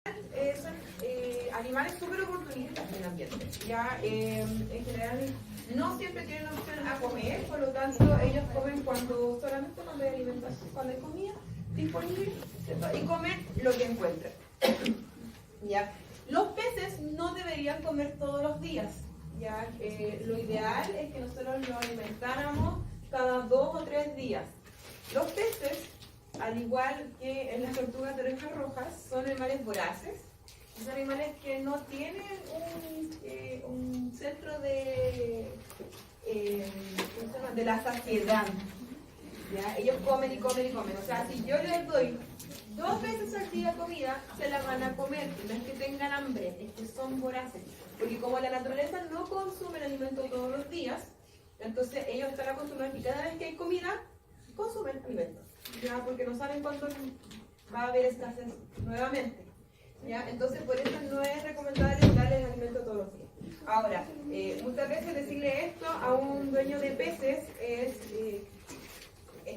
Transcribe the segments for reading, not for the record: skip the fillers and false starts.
son animales súper oportunistas en el ambiente. Ya, en general, no siempre tienen opción a comer, por lo tanto, ellos comen solamente cuando hay alimentación, cuando hay comida disponible, ¿cierto? Y comen lo que encuentren. ¿Ya? Los peces no deberían comer todos los días. ¿Ya? Lo ideal es que nosotros los alimentáramos cada 2 o 3 días. Los peces, al igual que en las tortugas de orejas rojas, son animales voraces. Son animales que no tienen un centro de la saciedad. ¿Ya? Ellos comen y comen y comen. O sea, si yo les doy 2 veces al día comida, se la van a comer. No es que tengan hambre, es que son voraces. Porque como la naturaleza no consume alimento todos los días, entonces ellos están acostumbrados que cada vez que hay comida, consumen alimentos. ¿Ya? Porque no saben cuándo va a haber escasez nuevamente. ¿Ya? Entonces, por eso no es recomendable darles alimento todos los días. Ahora, muchas veces decirle esto a un dueño de peces es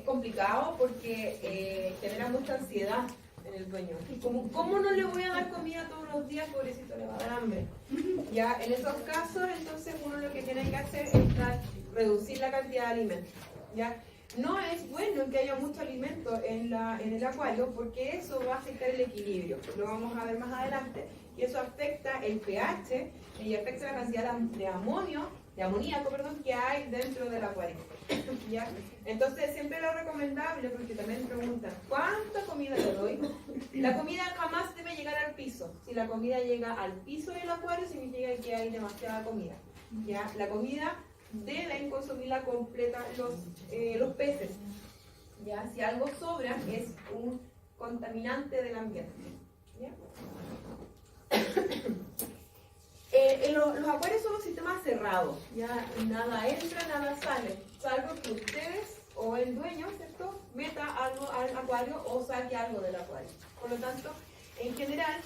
complicado porque genera mucha ansiedad en el dueño. Y ¿cómo no le voy a dar comida todos los días? Pobrecito, le va a dar hambre. Ya, en esos casos, entonces, uno lo que tiene que hacer es reducir la cantidad de alimentos. ¿Ya? No es bueno que haya mucho alimento en el acuario porque eso va a afectar el equilibrio. Lo vamos a ver más adelante. Y eso afecta el pH y afecta la cantidad de amoníaco que hay dentro del acuario. ¿Ya? Entonces, siempre lo recomendable, porque también preguntan, ¿cuánta comida le doy? La comida jamás debe llegar al piso. Si la comida llega al piso del acuario, significa que hay demasiada comida. ¿Ya? La comida deben consumirla completa los peces. ¿Ya? Si algo sobra, es un contaminante del ambiente. ¿Ya? Los acuarios son un sistema cerrado. ¿Ya? Nada entra, nada sale. Salvo que ustedes o el dueño, ¿cierto?, meta algo al acuario o saque algo del acuario. Por lo tanto, en general,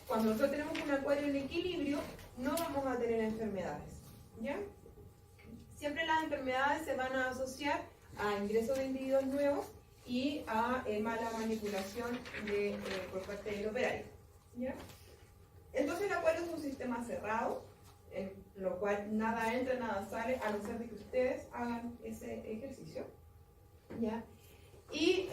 cuando nosotros tenemos un acuario en equilibrio, no vamos a tener enfermedades. ¿Ya? Siempre las enfermedades se van a asociar a ingreso de individuos nuevos y a mala manipulación por parte del operario. ¿Ya? Entonces el acuario es un sistema cerrado, en lo cual nada entra, nada sale, a no ser de que ustedes hagan ese ejercicio. ¿Ya? Y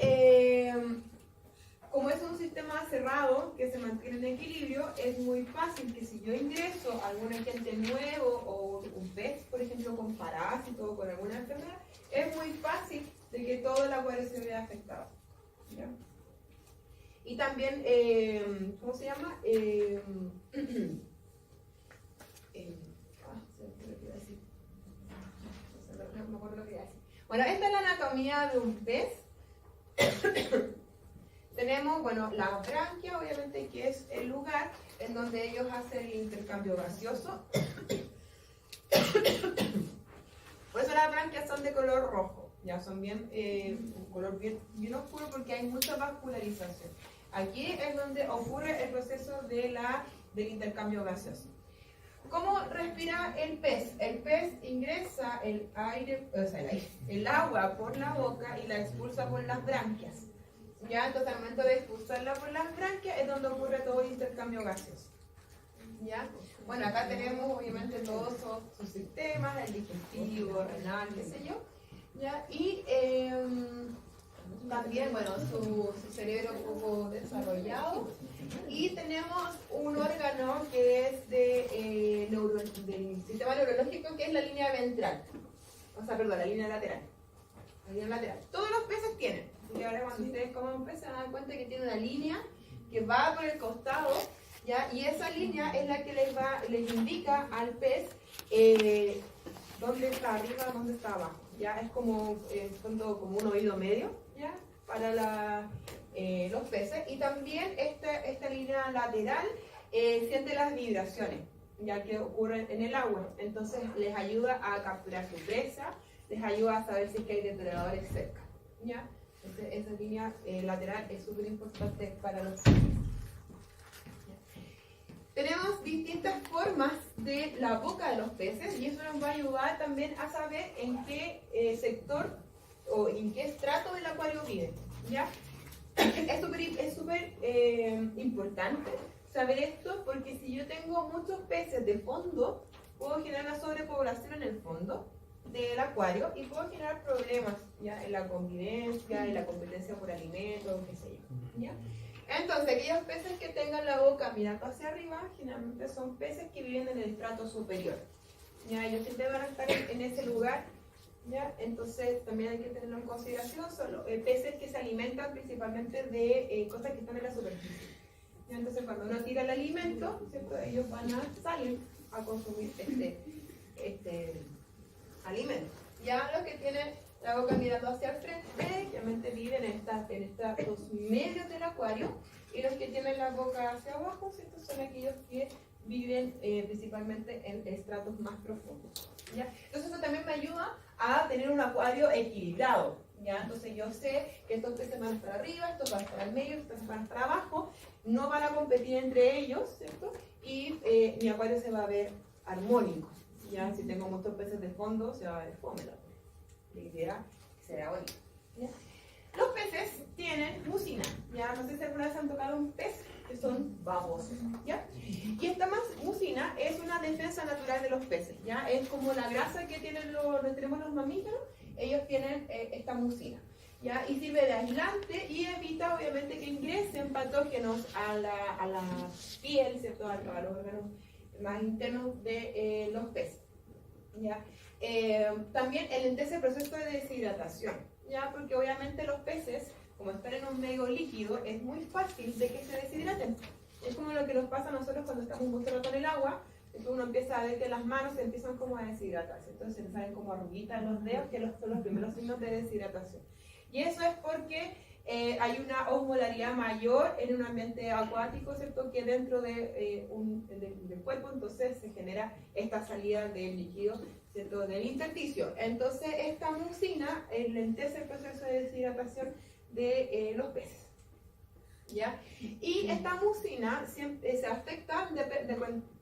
como es un sistema cerrado que se mantiene en equilibrio, es muy fácil que si yo ingreso a algún agente nuevo o un pez, por ejemplo, con parásito o con alguna enfermedad, es muy fácil de que todo el acuario se vea afectado. ¿Ya? Y también, ¿cómo se llama? No me acuerdo lo que iba a decir. Bueno, esta es la anatomía de un pez. Tenemos, bueno, la branquia, obviamente, que es el lugar en donde ellos hacen el intercambio gaseoso. Por eso las branquias son de color rojo, ya son bien, un color bien oscuro porque hay mucha vascularización. Aquí es donde ocurre el proceso del intercambio gaseoso. ¿Cómo respira el pez? El pez ingresa el agua por la boca y la expulsa por las branquias. ¿Ya? Entonces, al momento de expulsarla por las branquias es donde ocurre todo el intercambio gaseoso. ¿Ya? Bueno, acá tenemos obviamente todos sus sistemas, el digestivo, renal, qué sé yo. ¿Ya? Y también, bueno, su cerebro un poco desarrollado. Y tenemos un órgano que es del sistema neurológico, que es la línea ventral. O sea, perdón, la línea lateral. La línea lateral. Todos los peces tienen. Y ahora cuando ustedes coman un pez se dan cuenta que tiene una línea que va por el costado, ¿ya? Y esa línea es la que les indica al pez dónde está arriba, dónde está abajo. ¿Ya? Es como un oído medio, ¿ya? Para los peces. Y también esta línea lateral siente las vibraciones, ya que ocurren en el agua. Entonces les ayuda a capturar su presa, les ayuda a saber si es que hay depredadores cerca. ¿Ya? Esa línea lateral es súper importante para los peces. Tenemos distintas formas de la boca de los peces y eso nos va a ayudar también a saber en qué sector o en qué estrato del acuario viven. ¿Ya? Es súper importante saber esto porque si yo tengo muchos peces de fondo, puedo generar una sobrepoblación en el fondo del acuario y puedo generar problemas ya en la convivencia, en la competencia por alimentos, qué sé yo. ¿Ya? Entonces, aquellos peces que tengan la boca mirando hacia arriba, generalmente son peces que viven en el estrato superior. ¿Ya? Ellos siempre van a estar en ese lugar. ¿Ya? Entonces, también hay que tenerlo en consideración. Son los peces que se alimentan principalmente de cosas que están en la superficie. ¿Ya? Entonces, cuando uno tira el alimento, ¿cierto? Ellos van a salir a consumir este alimento. Ya los que tienen la boca mirando hacia el frente, obviamente viven en estos medios del acuario, y los que tienen la boca hacia abajo, ¿cierto? Son aquellos que viven principalmente en estratos más profundos. ¿Ya? Entonces eso también me ayuda a tener un acuario equilibrado. ¿Ya? Entonces yo sé que estos peces van a estar arriba, estos van a estar al medio, estos van a estar abajo, no van a competir entre ellos, ¿cierto? Y mi acuario se va a ver armónico. ¿Ya? Si tengo muchos peces de fondo, se va a ver fome. La idea será bonito. ¿Ya? Los peces tienen mucina. ¿Ya? No sé si alguna vez han tocado un pez, que son babosos. ¿Ya? Y esta mucina es una defensa natural de los peces. ¿Ya? Es como la grasa que tienen tenemos los mamíferos, ellos tienen esta mucina. ¿Ya? Y sirve de aislante y evita obviamente que ingresen patógenos a la piel, ¿cierto? A los órganos más internos de los peces. ¿Ya? También enlentece el proceso de deshidratación, ¿ya? Porque obviamente los peces, como están en un medio líquido, es muy fácil de que se deshidraten. Es como lo que nos pasa a nosotros cuando estamos mucho rato en el agua, entonces uno empieza a ver que las manos se empiezan como a deshidratarse, entonces se salen como arruguitas en los dedos, que son los primeros signos de deshidratación. Y eso es porque hay una osmolaridad mayor en un ambiente acuático, ¿cierto? Que dentro del cuerpo, entonces se genera esta salida del líquido, ¿cierto? Del intersticio. Entonces esta mucina enlentece el proceso de deshidratación de los peces. ¿Ya? Y esta mucina siempre se afecta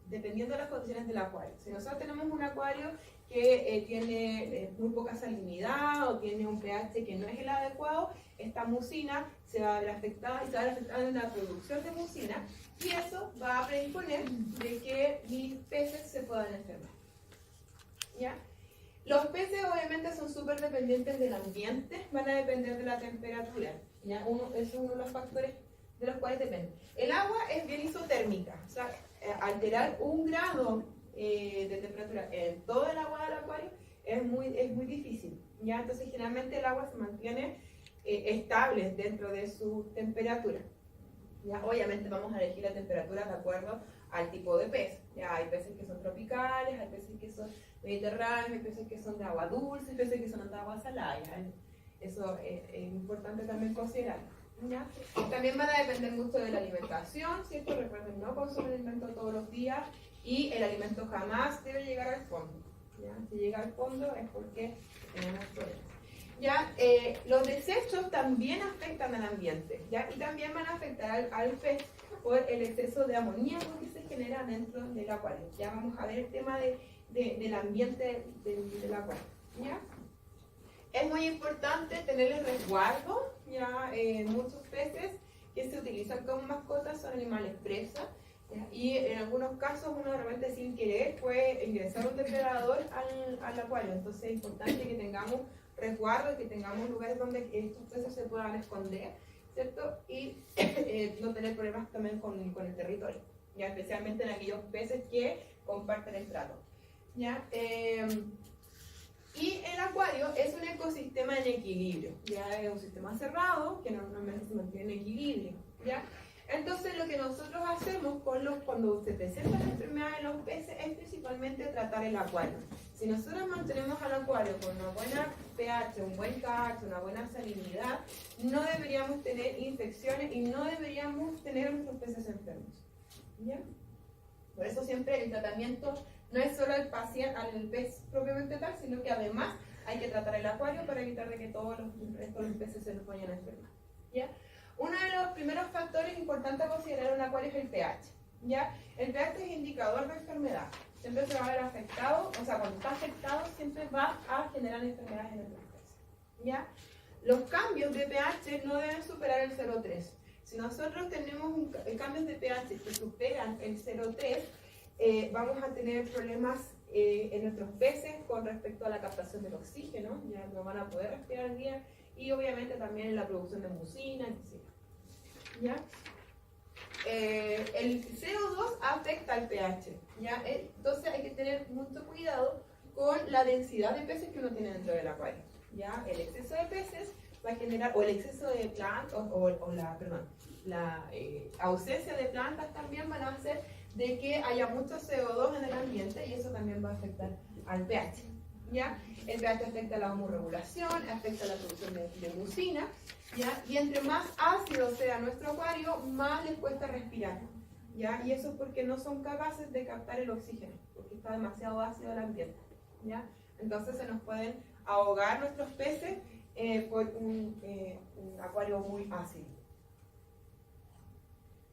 dependiendo de las condiciones del acuario. Si nosotros tenemos un acuario que tiene muy poca salinidad o tiene un pH que no es el adecuado, esta mucina se va a ver afectada y se va a ver afectada en la producción de mucina, y eso va a predisponer de que mis peces se puedan enfermar. ¿Ya? Los peces obviamente son súper dependientes del ambiente, van a depender de la temperatura. ¿Ya? Eso es uno de los factores de los cuales depende. El agua es bien isotérmica, o sea, alterar 1 grado de temperatura en todo el agua del acuario es muy difícil. ¿Ya? Entonces generalmente el agua se mantiene estable dentro de su temperatura. ¿Ya? Obviamente vamos a elegir la temperatura de acuerdo al tipo de pez. ¿Ya? Hay peces que son tropicales, hay peces que son mediterráneos, hay peces que son de agua dulce, hay peces que son de agua salada. ¿Ya? Eso es importante también considerar. ¿Ya? También van a depender mucho de la alimentación, ¿cierto? Recuerden, no consumir alimento todos los días y el alimento jamás debe llegar al fondo. ¿Ya? Si llega al fondo es porque tenemos problemas. ¿Ya? Los desechos también afectan al ambiente, ¿ya? Y también van a afectar al pez por el exceso de amoníaco que se genera dentro del acuario. Ya vamos a ver el tema del ambiente del acuario. ¿Ya? Es muy importante tener el resguardo. ¿Ya? Muchos peces que se utilizan como mascotas son animales presa, ¿ya? Y en algunos casos uno realmente sin querer puede ingresar un depredador al acuario. Entonces es importante que tengamos resguardo, que tengamos lugares donde estos peces se puedan esconder, ¿cierto? Y no tener problemas también con el territorio, ¿ya? Especialmente en aquellos peces que comparten estrato. ¿Ya? Y el acuario es un ecosistema en equilibrio, ya es un sistema cerrado que normalmente se mantiene en equilibrio, ¿ya? Entonces lo que nosotros hacemos cuando se presentan enfermedades en los peces es principalmente tratar el acuario. Si nosotros mantenemos al acuario con una buena pH, un buen KH, una buena salinidad, no deberíamos tener infecciones y no deberíamos tener a nuestros peces enfermos, ¿ya? Por eso siempre el tratamiento no es solo al paciente, al pez propiamente tal, sino que además hay que tratar el acuario para evitar de que todos los peces se nos vayan a enfermar. ¿Ya? Uno de los primeros factores importantes a considerar en un acuario es el pH. ¿Ya? El pH es indicador de enfermedad. Siempre se va a ver afectado, o sea, cuando está afectado siempre va a generar enfermedades en nuestros peces. ¿Ya? Los cambios de pH no deben superar el 0,3. Si nosotros tenemos cambios de pH que superan el 0,3, vamos a tener problemas en nuestros peces con respecto a la captación del oxígeno, ya no van a poder respirar bien, y obviamente también en la producción de mucina, etc. ¿Ya? El CO2 afecta al pH, ¿ya? Entonces hay que tener mucho cuidado con la densidad de peces que uno tiene dentro del acuario, ¿ya? El exceso de peces va a generar, o el exceso de plantas, la ausencia de plantas también van a hacer de que haya mucho CO2 en el ambiente, y eso también va a afectar al pH, ¿ya? El pH afecta la homorregulación, afecta la producción de mucina, ¿ya? Y entre más ácido sea nuestro acuario, más les cuesta respirar, ¿ya? Y eso es porque no son capaces de captar el oxígeno, porque está demasiado ácido el ambiente, ¿ya? Entonces se nos pueden ahogar nuestros peces por un acuario muy ácido,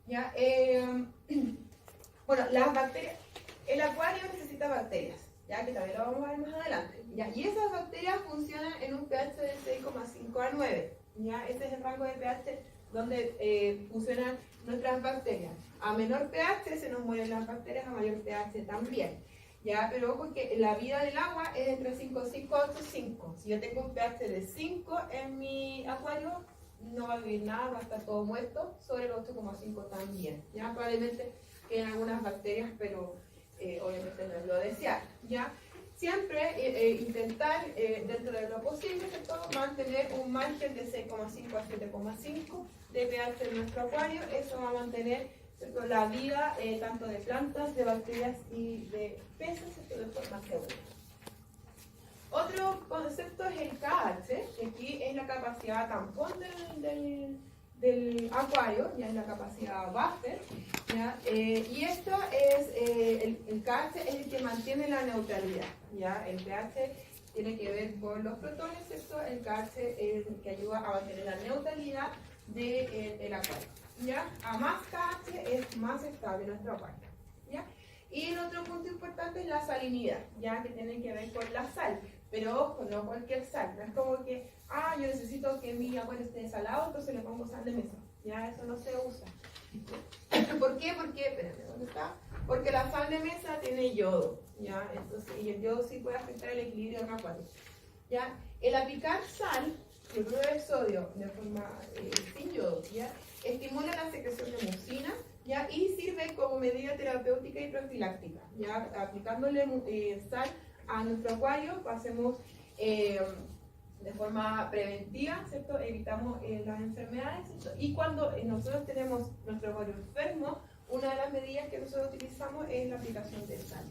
¿ya? Bueno, las bacterias, el acuario necesita bacterias, ya que también lo vamos a ver más adelante, ¿ya? Y esas bacterias funcionan en un pH de 6,5 a 9, ¿ya? Ese es el rango de pH donde funcionan nuestras bacterias. A menor pH se nos mueren las bacterias, a mayor pH también, ¿ya? Pero ojo que la vida del agua es entre 5,5 a 8,5. Si yo tengo un pH de 5 en mi acuario, no va a vivir nada, va a estar todo muerto. Sobre el 8,5 también, ¿ya? Probablemente queden algunas bacterias, pero obviamente no es lo desear, ¿ya? Siempre intentar, dentro de lo posible, mantener un margen de 6,5 a 7,5 de pH en nuestro acuario. Eso va a mantener, ¿cierto?, la vida tanto de plantas, de bacterias y de peces, de forma segura. Otro concepto es el KH, que aquí es la capacidad tampón del acuario, ya es la capacidad buffer, ¿ya? Y esto es, el KH es el que mantiene la neutralidad, ¿ya? El pH tiene que ver con los protones, ¿cierto? El KH es el que ayuda a mantener la neutralidad del acuario, ¿ya? A más KH es más estable nuestro acuario, ¿ya? Y el otro punto importante es la salinidad, ya que tiene que ver con la sal. Pero ojo, no cualquier sal, no es como que, yo necesito que mi acuario esté salado, entonces le pongo sal de mesa. Ya, eso no se usa. ¿Por qué? Porque, espérate, ¿dónde está? Porque la sal de mesa tiene yodo, ¿ya? Entonces, y el yodo sí puede afectar el equilibrio de un acuario, ¿ya? El aplicar sal, cloruro de sodio, de forma sin yodo, ¿ya? Estimula la secreción de mucina, ¿ya? Y sirve como medida terapéutica y profiláctica, ¿ya? Aplicándole sal a nuestro acuario, hacemos de forma preventiva, ¿cierto? Evitamos las enfermedades, ¿cierto? Y cuando nosotros tenemos nuestro acuario enfermo, una de las medidas que nosotros utilizamos es la aplicación de sal,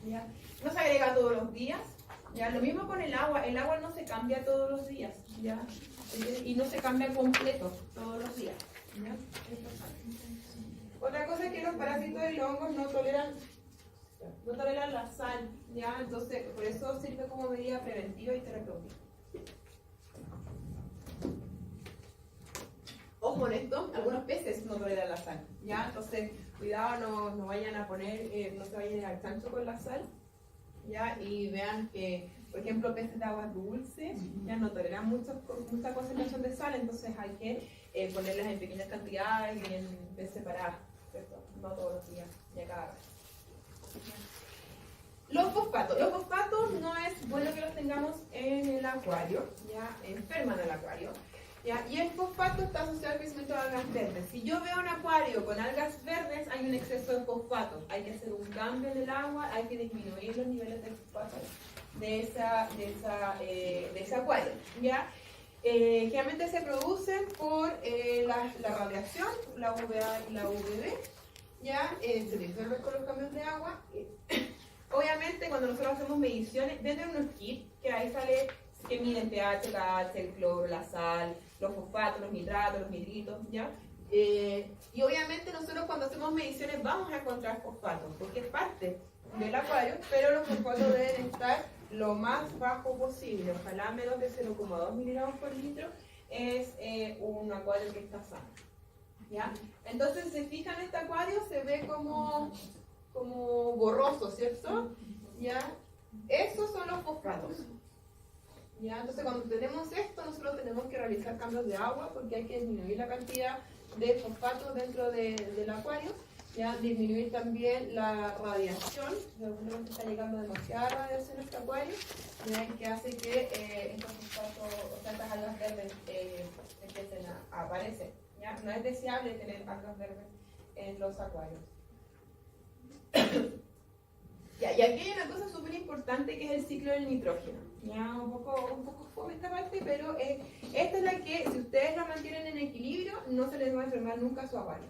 ¿ya? No se agrega todos los días, ¿ya? Lo mismo con el agua no se cambia todos los días, ¿ya? Y no se cambia completo todos los días, ¿ya? Otra cosa es que los parásitos y los hongos no toleran la sal, ¿ya? Entonces, por eso sirve como medida preventiva y terapéutica. Ojo con esto, algunos peces no toleran la sal, ¿ya? Entonces, cuidado, no vayan a poner, no se vayan al chancho con la sal, ¿ya? Y vean que, por ejemplo, peces de agua dulce, ya no toleran mucha concentración de sal, entonces hay que ponerlas en pequeñas cantidades y en veces separadas, ¿cierto? No todos los días, ni a cada vez. Los fosfatos no es bueno que los tengamos en el acuario, ya enferman al acuario, ya, y el fosfato está asociado al crecimiento de algas verdes. Si yo veo un acuario con algas verdes, hay un exceso de fosfato, hay que hacer un cambio en el agua, hay que disminuir los niveles de fosfato de ese acuario, ya. Generalmente se producen por la radiación, la UVA y la UVB, ya se disuelven con los cambios de agua. Obviamente, cuando nosotros hacemos mediciones, dentro de unos kits, que ahí sale que miden pH, KH, el cloro, la sal, los fosfatos, los nitratos, los nitritos, ¿ya? Y obviamente nosotros cuando hacemos mediciones vamos a encontrar fosfatos, porque es parte del acuario, pero los fosfatos deben estar lo más bajo posible, ojalá menos de 0,2 miligramos por litro, es un acuario que está sano, ¿ya? Entonces, si se fijan, este acuario se ve como borroso, ¿cierto? ¿Ya? Esos son los fosfatos, ¿ya? Entonces cuando tenemos esto, nosotros tenemos que realizar cambios de agua porque hay que disminuir la cantidad de fosfatos dentro del acuario, ¿ya? Disminuir también la radiación, seguramente está llegando demasiada radiación a este acuario, ¿ya? Que hace que estos fosfatos, o sea, estas algas verdes empiecen a aparecer, ¿ya? No es deseable tener algas verdes en los acuarios. Ya, y aquí hay una cosa súper importante que es el ciclo del nitrógeno. Ya, un poco fome esta parte, pero esta es la que, si ustedes la mantienen en equilibrio, no se les va a enfermar nunca su acuario.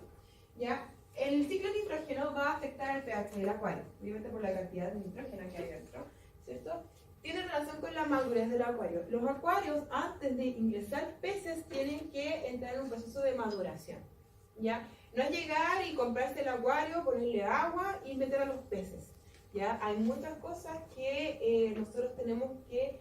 ¿Ya? El ciclo del nitrógeno va a afectar el pH del acuario, obviamente por la cantidad de nitrógeno que hay dentro, ¿cierto? Tiene relación con la madurez del acuario. Los acuarios, antes de ingresar peces, tienen que entrar en un proceso de maduración. ¿Ya? No es llegar y comprarse el acuario, ponerle agua y meter a los peces. ¿Ya? Hay muchas cosas que nosotros tenemos que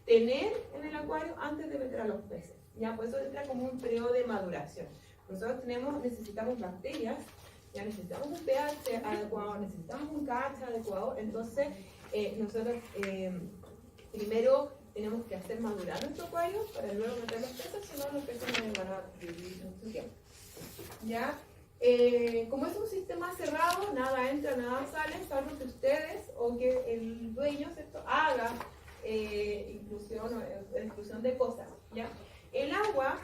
tener en el acuario antes de meter a los peces. ¿Ya? Por eso entra como un periodo de maduración. Nosotros necesitamos bacterias, ya necesitamos un pH adecuado, necesitamos un KH adecuado. Entonces, nosotros primero tenemos que hacer madurar nuestro acuario para luego meter los peces, si no los peces no van a vivir mucho tiempo. ¿Ya? Como es un sistema cerrado, nada entra, nada sale, salvo que ustedes o que el dueño, ¿cierto?, haga inclusión de cosas, ¿ya? El agua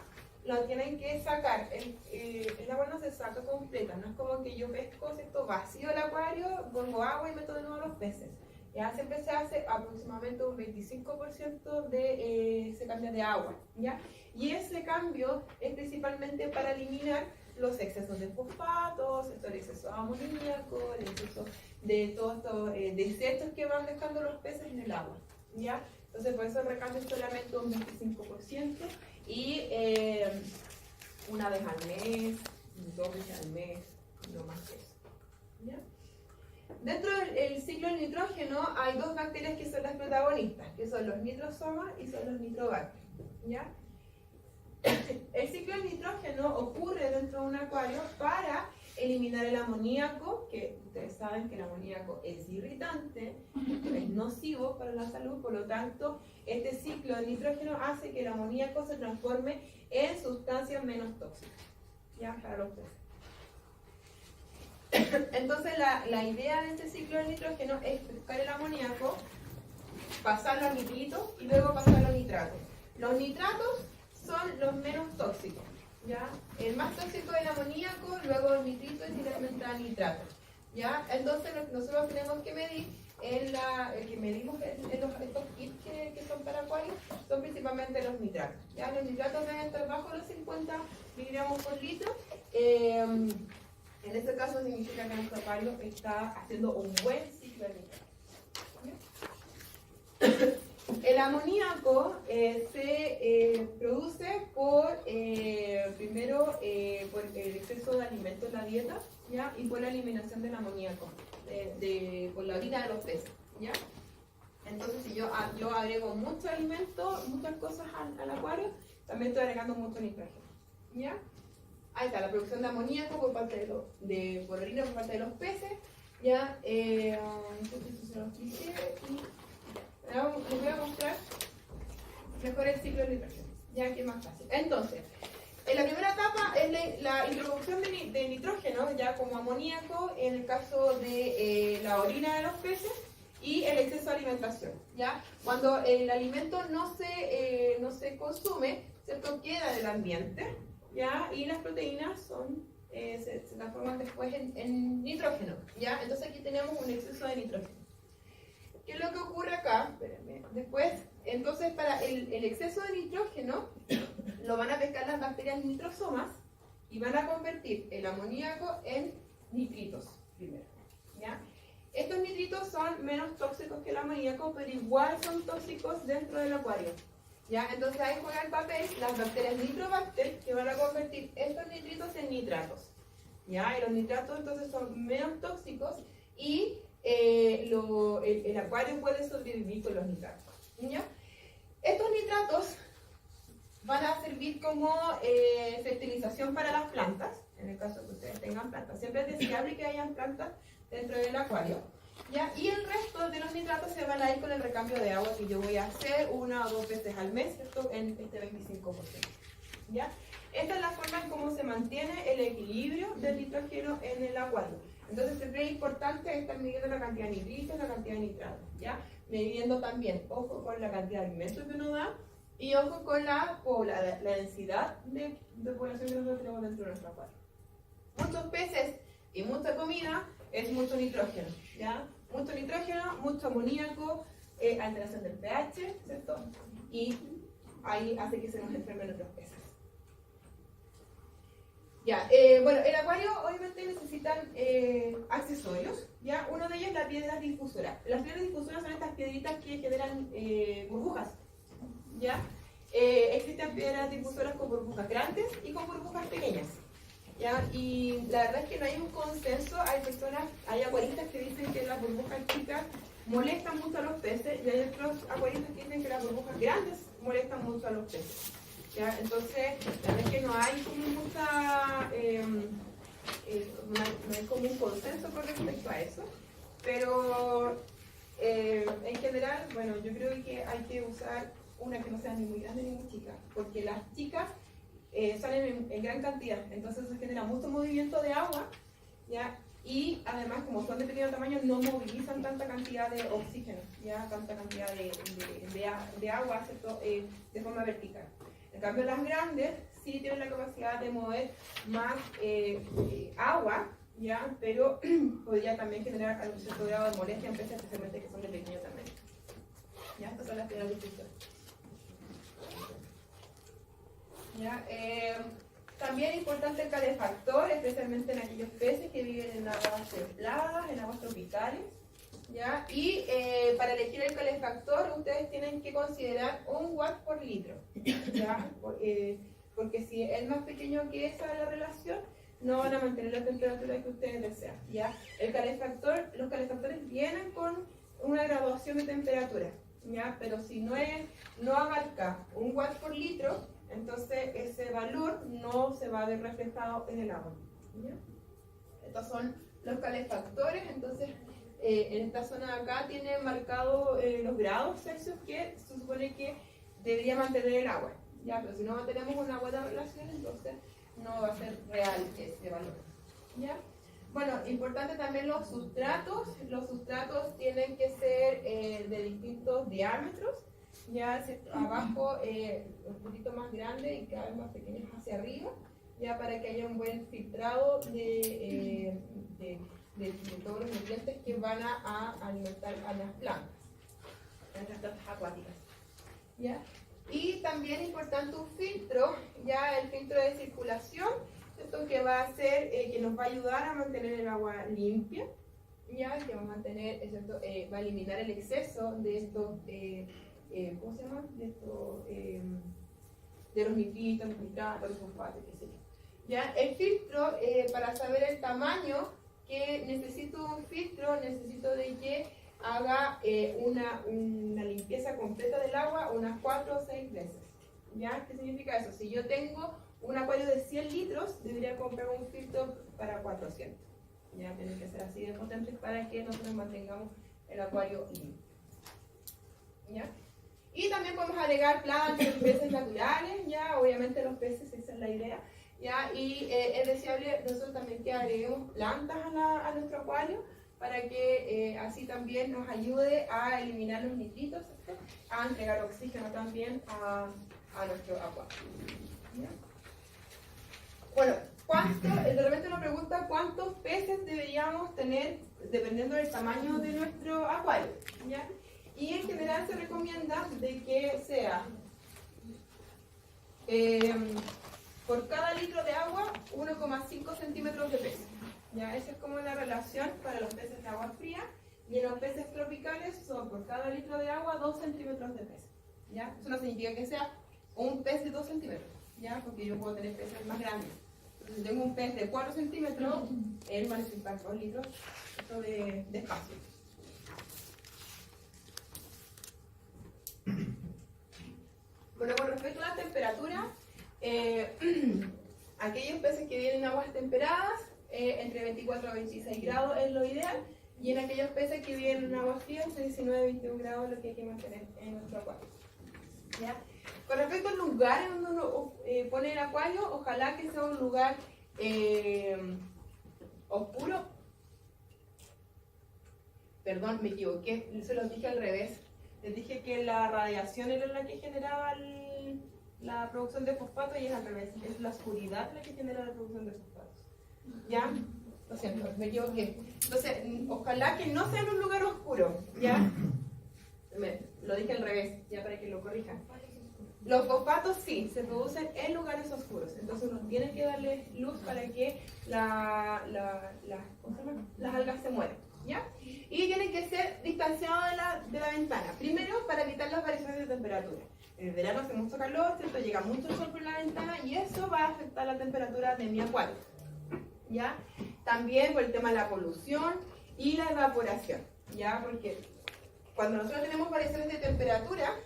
la tienen que sacar, el agua no se saca completa, no es como que yo pesco, ¿cierto?, vacío el acuario, pongo agua y meto de nuevo los peces. Ya siempre se hace aproximadamente un 25% se cambia de agua, ¿ya? Y ese cambio es principalmente para eliminar los excesos de fosfatos, el exceso de amoníaco, el exceso de todos estos desechos que van dejando los peces en el agua, ¿ya? Entonces por eso recambio solamente un 25% y una vez al mes, 2 veces al mes, no más que eso, ¿ya? Dentro del ciclo del nitrógeno hay dos bacterias que son las protagonistas, que son los nitrosomas y son los nitrobacterias, ¿ya? El ciclo del nitrógeno ocurre dentro de un acuario para eliminar el amoníaco, que ustedes saben que el amoníaco es irritante, es nocivo para la salud, por lo tanto, este ciclo del nitrógeno hace que el amoníaco se transforme en sustancias menos tóxicas, ¿ya? Para los peces. Entonces, la idea de este ciclo del nitrógeno es pescar el amoníaco, pasarlo a nitritos y luego pasarlo a nitratos. Los nitratos son los menos tóxicos, ¿ya? El más tóxico es el amoníaco, luego el nitrito y finalmente el nitrato, ¿ya? Entonces lo que nosotros tenemos que medir el que medimos estos kits que son para acuarios son principalmente los nitratos, ¿ya? Los nitratos deben estar bajo los 50 miligramos por litro. En este caso significa que nuestro acuario está haciendo un buen ciclo de nitratos. El amoníaco se produce primero por el exceso de alimentos en la dieta, ¿ya? Y por la eliminación del amoníaco por la orina de los peces, ¿ya? Entonces si yo agrego mucho alimento, muchas cosas al acuario, también estoy agregando mucho nitrógeno, ¿ya? Ahí está, la producción de amoníaco por parte por orina por parte de los peces, ¿ya? Entonces eso se los quise y les voy a mostrar mejor el ciclo de nitrógeno, ya que es más fácil. Entonces, en la primera etapa es la introducción de nitrógeno, ya como amoníaco, en el caso de la orina de los peces, y el exceso de alimentación, ¿ya? Cuando el alimento no se consume, ¿cierto?, queda en el ambiente, ¿ya? Y las proteínas se transforman después en nitrógeno, ¿ya? Entonces aquí tenemos un exceso de nitrógeno. ¿Qué es lo que ocurre acá? Espérenme. Después, entonces para el exceso de nitrógeno lo van a pescar las bacterias nitrosomas y van a convertir el amoníaco en nitritos primero, ¿ya? Estos nitritos son menos tóxicos que el amoníaco, pero igual son tóxicos dentro del acuario, ¿ya? Entonces ahí juega el papel las bacterias nitrobacter que van a convertir estos nitritos en nitratos, ¿ya? Y los nitratos entonces son menos tóxicos y el acuario puede sobrevivir con los nitratos, ¿ya? Estos nitratos van a servir como fertilización para las plantas, en el caso que ustedes tengan plantas. Siempre es deseable que hayan plantas dentro del acuario, ¿ya? Y el resto de los nitratos se van a ir con el recambio de agua que yo voy a hacer 1 o 2 veces al mes, ¿cierto? En este 25%. ¿Ya? Esta es la forma en cómo se mantiene el equilibrio del nitrógeno en el acuario. Entonces siempre es importante estar midiendo la cantidad de nitritos, la cantidad de nitratos, ¿ya? Midiendo también, ojo con la cantidad de alimentos que uno da y ojo con la densidad de población que nosotros tenemos dentro de nuestro acuario. Muchos peces y mucha comida es mucho nitrógeno, ¿ya? Mucho nitrógeno, mucho amoníaco, alteración del pH, ¿cierto? Y ahí hace que se nos enfermen nuestros peces. Ya, bueno, el acuario obviamente necesitan accesorios, ¿ya? Uno de ellos es la piedra difusora. Las piedras difusoras son estas piedritas que generan burbujas, ¿ya? Existen piedras difusoras con burbujas grandes y con burbujas pequeñas, ¿ya? Y la verdad es que no hay un consenso, hay acuaristas que dicen que las burbujas chicas molestan mucho a los peces y hay otros acuaristas que dicen que las burbujas grandes molestan mucho a los peces. ¿Ya? Entonces, la verdad es que no hay como mucha, no hay como un consenso con respecto a eso, pero en general, bueno, yo creo que hay que usar una que no sea ni muy grande ni muy chica, porque las chicas salen en gran cantidad, entonces se genera mucho movimiento de agua, ¿ya? Y además, como son de pequeño tamaño, no movilizan tanta cantidad de oxígeno, ¿ya? Tanta cantidad de agua, ¿cierto? De forma vertical. En cambio, las grandes sí tienen la capacidad de mover más agua, ¿ya? Pero podría también generar algún cierto grado de molestia en peces, especialmente que son de pequeño tamaño. ¿Ya? Estas son las piedras difusoras. ¿Ya? También es importante el calefactor, especialmente en aquellos peces que viven en aguas templadas, en aguas tropicales. ¿Ya? Y para elegir el calefactor ustedes tienen que considerar 1 watt por litro, ¿ya? Porque si es más pequeño que esa la relación, no van a mantener la temperatura que ustedes desean, ¿ya? Los calefactores vienen con una graduación de temperatura, ¿ya? Pero si no abarca 1 watt por litro, entonces ese valor no se va a ver reflejado en el agua, ¿ya? Estos son los calefactores, entonces en esta zona de acá tiene marcado los grados Celsius que se supone que debería mantener el agua, ¿ya? Pero si no mantenemos una buena relación, entonces no va a ser real ese valor, ¿ya? Bueno, importante también los sustratos tienen que ser de distintos diámetros, ya abajo un poquito más grande y cada vez más pequeños hacia arriba, ya para que haya un buen filtrado de todos los nutrientes que van a alimentar a las plantas acuáticas, ¿ya? Y también importante un filtro, ya el filtro de circulación, esto que va a hacer, que nos va a ayudar a mantener el agua limpia, ya que va a mantener, va a eliminar el exceso de estos, ¿cómo se llama? De los nitritos, los nitratos, los fosfatos, qué sé yo. Ya, el filtro, para saber el tamaño que necesito un filtro, necesito de que haga una limpieza completa del agua unas 4 o 6 veces. ¿Ya? ¿Qué significa eso? Si yo tengo un acuario de 100 litros, debería comprar un filtro para 400. ¿Ya? Tiene que ser así de potente para que nosotros mantengamos el acuario limpio. ¿Ya? Y también podemos agregar plantas y peces naturales, ¿ya? Obviamente los peces, esa es la idea. ¿Ya? Y es deseable nosotros también que agreguemos plantas a nuestro acuario para que así también nos ayude a eliminar los nitritos, ¿cierto? A entregar oxígeno también a nuestro acuario. ¿Ya? Bueno, de repente nos pregunta cuántos peces deberíamos tener dependiendo del tamaño de nuestro acuario, ¿ya? Y en general se recomienda de que sea por cada litro de agua 1,5 centímetros de peso. ¿Ya? Esa es como la relación para los peces de agua fría, y en los peces tropicales son por cada litro de agua 2 centímetros de peso. ¿Ya? Eso no significa que sea un pez de 2 centímetros, ¿ya? Porque yo puedo tener peces más grandes. Entonces, si tengo un pez de 4 centímetros, él va a necesitar 2 litros de espacio. Bueno, con respecto a la temperatura, aquellos peces que viven en aguas temperadas, entre 24 a 26 grados es lo ideal. Y en aquellos peces que viven en agua fría, 19-21 grados lo que hay que mantener en nuestro acuario. ¿Ya? Con respecto al lugar en donde uno pone el acuario, ojalá que sea un lugar oscuro. Perdón, me equivoqué, se los dije al revés. Les dije que la radiación era la que generaba la producción de fosfato y es al revés, es la oscuridad la que genera la producción de fosfatos. ¿Ya? Lo siento, me equivoqué. Entonces, ojalá que no sea en un lugar oscuro, ¿ya? Lo dije al revés, ya para que lo corrijan. Los fosfatos sí, se producen en lugares oscuros, entonces uno tiene que darle luz para que las algas se mueran, ¿ya? Y tienen que ser distanciados de la ventana, primero para evitar las variaciones de temperatura. En el verano hace mucho calor, ¿cierto? Llega mucho sol por la ventana y eso va a afectar la temperatura de mi acuario, ¿ya? También por el tema de la polución y la evaporación, ¿ya? Porque cuando nosotros tenemos variaciones de temperatura,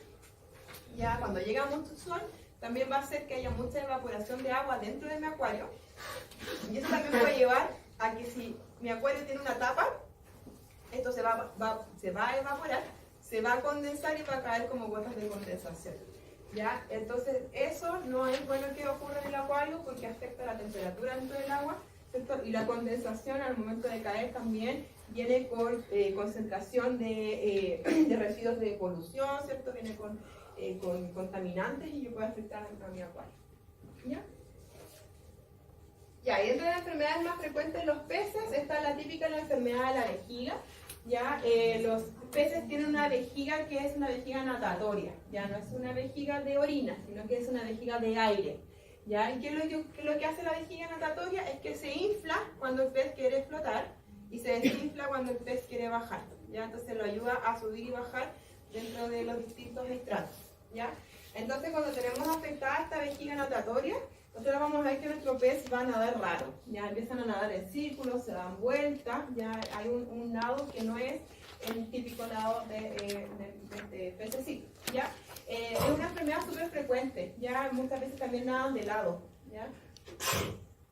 ya cuando llega mucho sol, también va a hacer que haya mucha evaporación de agua dentro de mi acuario. Y eso también puede llevar a que si mi acuario tiene una tapa, esto se va a evaporar, se va a condensar y va a caer como gotas de condensación. ¿Ya? Entonces eso no es bueno que ocurra en el acuario porque afecta la temperatura dentro del agua, ¿cierto? Y la condensación al momento de caer también viene con concentración de residuos de polución, ¿cierto? Viene con contaminantes y que puede afectar a mi acuario. ¿Ya? Ya, y entre las enfermedades más frecuentes de los peces está la típica la enfermedad de la vejiga. ¿Ya? Los peces tienen una vejiga que es una vejiga natatoria, ya no es una vejiga de orina, sino que es una vejiga de aire. ¿Ya? ¿Y qué es lo que hace la vejiga natatoria? Es que se infla cuando el pez quiere flotar y se desinfla cuando el pez quiere bajar. ¿Ya? Entonces lo ayuda a subir y bajar dentro de los distintos estratos. ¿Ya? Entonces cuando tenemos afectada esta vejiga natatoria, nosotros vamos a ver que nuestro pez va a nadar raro, ya empiezan a nadar en círculos, se dan vueltas, ya hay un nado que no es el típico nado de pececito, ¿ya? Es una enfermedad súper frecuente, ya muchas veces también nadan de lado, ¿ya?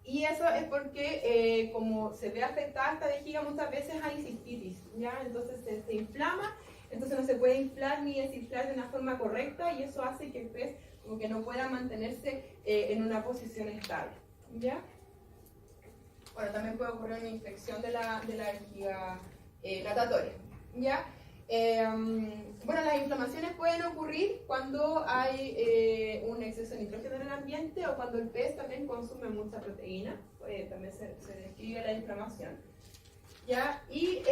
Y eso es porque como se ve afectada esta vejiga, muchas veces hay cistitis, ¿ya? Entonces se inflama, entonces no se puede inflar ni desinflar de una forma correcta y eso hace que el pez como que no pueda mantenerse en una posición estable, ¿ya? Bueno, también puede ocurrir una infección de la vejiga natatoria, ¿ya? Bueno, las inflamaciones pueden ocurrir cuando hay un exceso de nitrógeno en el ambiente o cuando el pez también consume mucha proteína, también se describe la inflamación, ¿ya? Y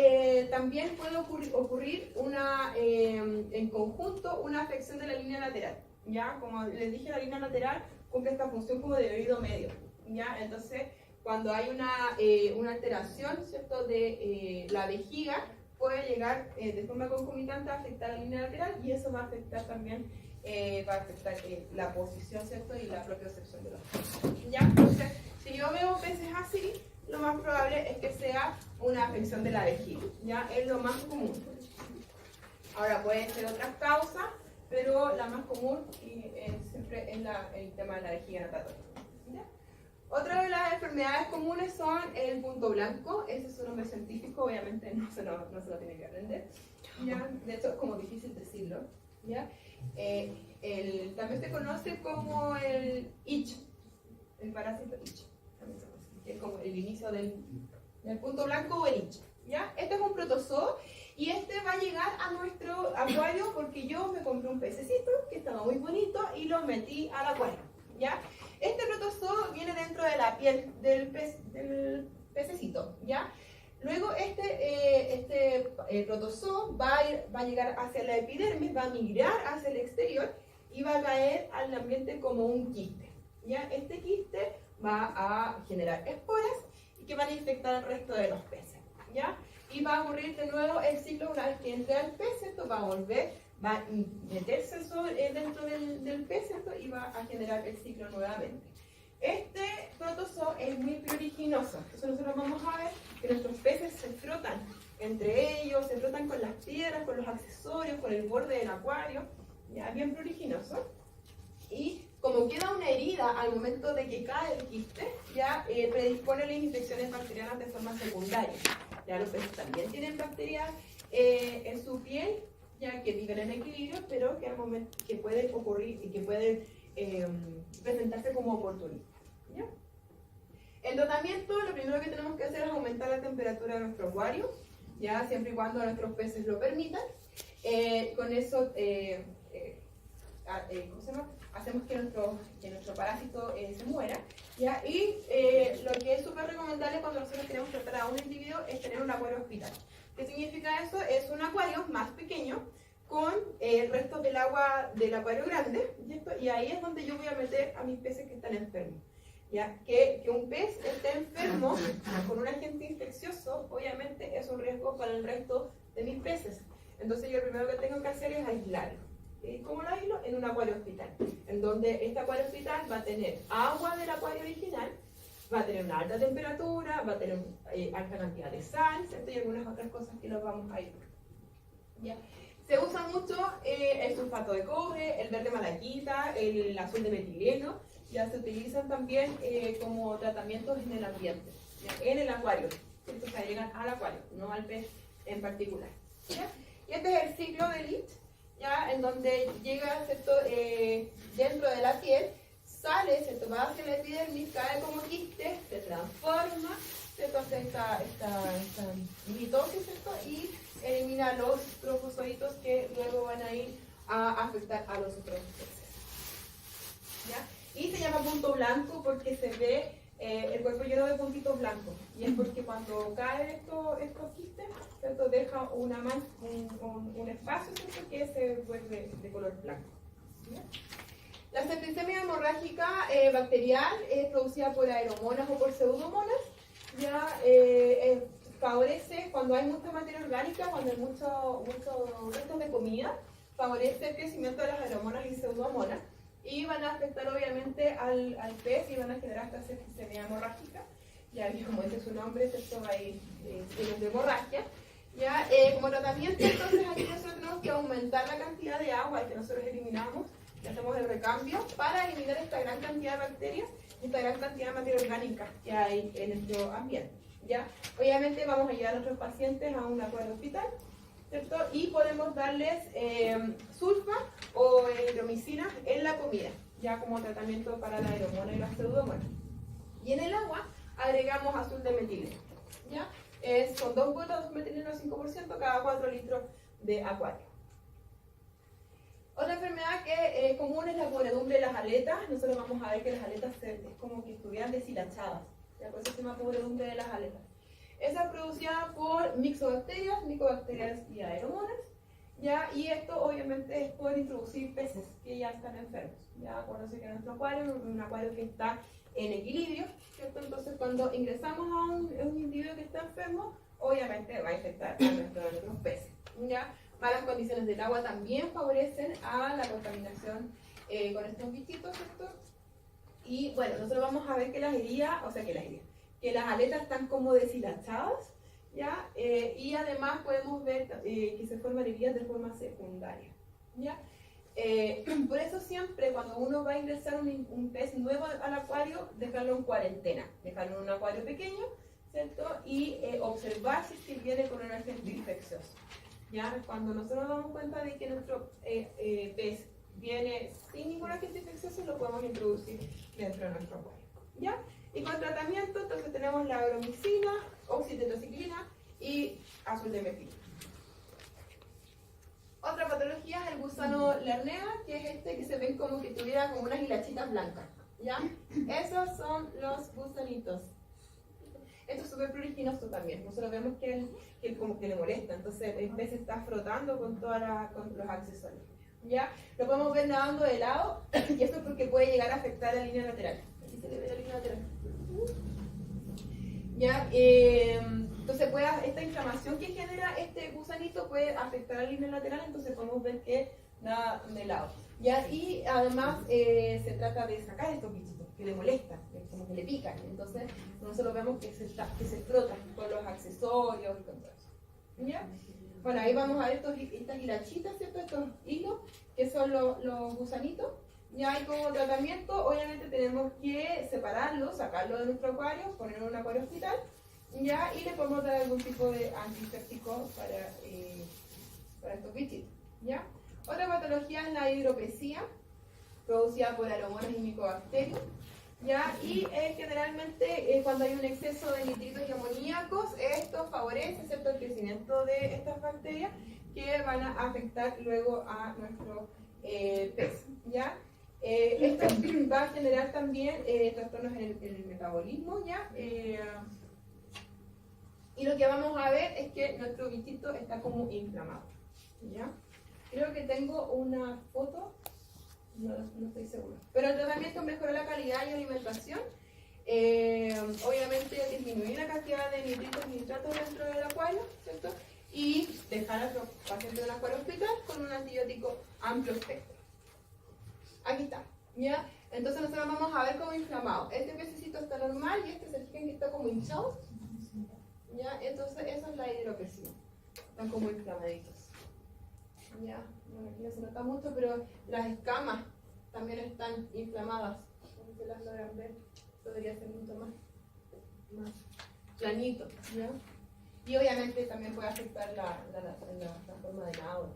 también puede ocurrir en conjunto una afección de la línea lateral. ¿Ya? Como les dije, la línea lateral cumple esta función como de oído medio, ¿ya? Entonces, cuando hay una alteración, ¿cierto?, de la vejiga, puede llegar de forma concomitante a afectar la línea lateral y eso va a afectar también la posición, ¿cierto?, y la propiocepción de los peces, ¿ya? Entonces, si yo veo peces así, lo más probable es que sea una afección de la vejiga, ¿ya? Es lo más común. Ahora, pueden ser otras causas, pero la más común siempre es el tema de la vejiga natatoria. ¿Ya? Otra de las enfermedades comunes son el punto blanco, ese es su nombre científico, obviamente no se lo tiene que aprender, ¿ya? De hecho es como difícil decirlo, ¿ya? También se conoce como el itch, el parásito itch, también se conoce, que es como el inicio del punto blanco o el itch, ¿ya? Este es un protozoo. Y este va a llegar a nuestro acuario porque yo me compré un pececito que estaba muy bonito y lo metí al acuario, ¿ya? Este protozoo viene dentro de la piel del pececito, ¿ya? Luego este protozoo va a llegar hacia la epidermis, va a migrar hacia el exterior y va a caer al ambiente como un quiste, ¿ya? Este quiste va a generar esporas y que van a infectar al resto de los peces, ¿ya? Y va a ocurrir de nuevo el ciclo una vez que entre al pez, esto va a volver, va a meterse dentro del pez, ¿cierto? Y va a generar el ciclo nuevamente. Este protozoo es muy pruriginoso, entonces nosotros vamos a ver que nuestros peces se frotan entre ellos, se frotan con las piedras, con los accesorios, con el borde del acuario, ya bien pruriginoso. Y como queda una herida al momento de que cae el quiste, ya predispone las infecciones bacterianas de forma secundaria. Ya los peces también tienen bacterias en su piel, ya que viven en equilibrio, pero que, al momento, que pueden ocurrir y que pueden presentarse como oportunistas. ¿Ya? El tratamiento, lo primero que tenemos que hacer es aumentar la temperatura de nuestro acuario, ya siempre y cuando nuestros peces lo permitan. Con eso ¿cómo se llama? Hacemos que nuestro parásito se muera, ¿ya? Y lo que es súper recomendable cuando nosotros queremos tratar a un individuo es tener un acuario hospital. ¿Qué significa eso? Es un acuario más pequeño con el resto del agua del acuario grande, ¿cierto? Y ahí es donde yo voy a meter a mis peces que están enfermos. ¿Ya? Que un pez esté enfermo con un agente infeccioso, obviamente es un riesgo para el resto de mis peces. Entonces yo lo primero que tengo que hacer es aislarlo. ¿Y cómo lo aíslo? En un acuario hospital, en donde este acuario hospital va a tener agua del acuario original, va a tener una alta temperatura, va a tener alta cantidad de sal, ¿cierto? Y algunas otras cosas que los vamos a ir. ¿Ya? Se usa mucho el sulfato de cobre, el verde malaquita, el azul de metileno. Ya se utilizan también como tratamientos en el ambiente, ¿ya? En el acuario, ¿cierto? O sea, llegan al acuario, no al pez en particular, ¿ya? Y este es el ciclo de Leach, ¿ya? En donde llega, ¿cierto? Dentro de la piel, sale, ¿cierto? Va hacia la epidermis, cae como quiste, se transforma, ¿cierto? Hace esta mitosis, ¿cierto? Y elimina los trofosoditos que luego van a ir a afectar a los otros peces, ¿ya? Y se llama punto blanco porque se ve el cuerpo lleno de puntitos blancos. Y es porque cuando caen estos quistes, ¿cierto? Deja un espacio, ¿cierto? Que se vuelve de color blanco. ¿Ya? La septicemia hemorrágica bacterial es producida por aeromonas o por pseudomonas. Ya favorece cuando hay mucha materia orgánica, cuando hay muchos restos de comida, favorece el crecimiento de las aeromonas y pseudomonas. Y van a afectar obviamente al pez y van a generar esta septicemia hemorrágica. Ya como dice su nombre, esto va a ir de hemorragia. Ya, como tratamiento, entonces aquí nosotros tenemos que aumentar la cantidad de agua que nosotros eliminamos, y hacemos el recambio para eliminar esta gran cantidad de bacterias y esta gran cantidad de materia orgánica que hay en nuestro ambiente. ¿Ya? Obviamente vamos a llevar a nuestros pacientes a un acuario hospital, ¿cierto? Y podemos darles sulfa o erythromicina en la comida, ya como tratamiento para la aeromona y la pseudomonas. Y en el agua agregamos azul de metileno, ¿ya? Son 2 gotas de metileno 5% cada 4 litros de acuario. Otra enfermedad que es común es la podredumbre de las aletas. Nosotros vamos a ver que las aletas es como que estuvieran deshilachadas, ¿ya? Por eso se llama podredumbre de las aletas. Esa es producida por mixobacterias, micobacterias y aeromonas, ¿ya? Y esto obviamente es por introducir peces que ya están enfermos. Ya acuérdense que nuestro acuario es un acuario que está en equilibrio, ¿cierto? Entonces cuando ingresamos a un individuo que está enfermo, obviamente va a infectar a nuestros peces, ¿ya? Malas condiciones del agua también favorecen a la contaminación con estos bichitos, ¿cierto? Y bueno, nosotros vamos a ver que las heridas, que las aletas están como deshilachadas, ¿ya? Y además podemos ver que se forman heridas de forma secundaria, ¿ya? Por eso siempre cuando uno va a ingresar un pez nuevo al acuario, dejarlo en cuarentena, dejarlo en un acuario pequeño, ¿cierto? Y observar si es que viene con un agente infeccioso, ¿ya? Cuando nosotros nos damos cuenta de que nuestro pez viene sin ningún agente infeccioso, lo podemos introducir dentro de nuestro acuario, ¿ya? Y con tratamiento, entonces tenemos la agromicina, oxitetraciclina y azul de metileno. Otra patología es el gusano Lernea, que es este que se ven como que tuviera como unas hilachitas blancas, ¿ya? Esos son los gusanitos. Esto es súper pruriginoso también. Nosotros vemos que él como que le molesta, entonces el pez está frotando con los accesorios, ¿ya? Lo podemos ver nadando de lado, y esto es porque puede llegar a afectar la línea lateral. Aquí se le ve la línea lateral. ¿Ya? Entonces esta inflamación que genera este gusanito puede afectar la línea lateral, entonces podemos ver que nada de lado, ¿ya? Y además se trata de sacar estos bichitos que le molestan, como que le pican, entonces nosotros vemos que se frotan con los accesorios y con todo eso, ¿ya? Bueno, ahí vamos a ver estas hilachitas, ¿cierto? Estos hilos que son los gusanitos. Ya hay como tratamiento, obviamente tenemos que separarlo, sacarlo de nuestro acuario, ponerlo en un acuario hospital, ya, y le podemos dar algún tipo de antiséptico para estos bichitos, ¿ya? Otra patología es la hidropesía, producida por aromonas y micobacterios, ¿ya? Y generalmente cuando hay un exceso de nitritos y amoníacos, esto favorece, ¿cierto?, el crecimiento de estas bacterias que van a afectar luego a nuestro pez, ¿ya? Esto va a generar también trastornos en el metabolismo, ¿ya? Y lo que vamos a ver es que nuestro bichito está como inflamado, ¿ya? Creo que tengo una foto, no estoy segura. Pero el tratamiento mejoró la calidad y alimentación. Obviamente disminuir la cantidad de nitritos y nitratos dentro del acuario, ¿cierto? Y dejar a los pacientes del acuario hospital con un antibiótico amplio espectro. Aquí está, ¿ya? Entonces nosotros vamos a ver como inflamado. Este pececito está normal y este se fijan que está como hinchado, ¿ya? Entonces eso es la hidropesía. Están como inflamaditos. Ya, bueno, aquí no se nota mucho, pero las escamas también están inflamadas. No sé si las logran ver, podría ser mucho más planito, ¿ya? Y obviamente también puede afectar la forma de nado.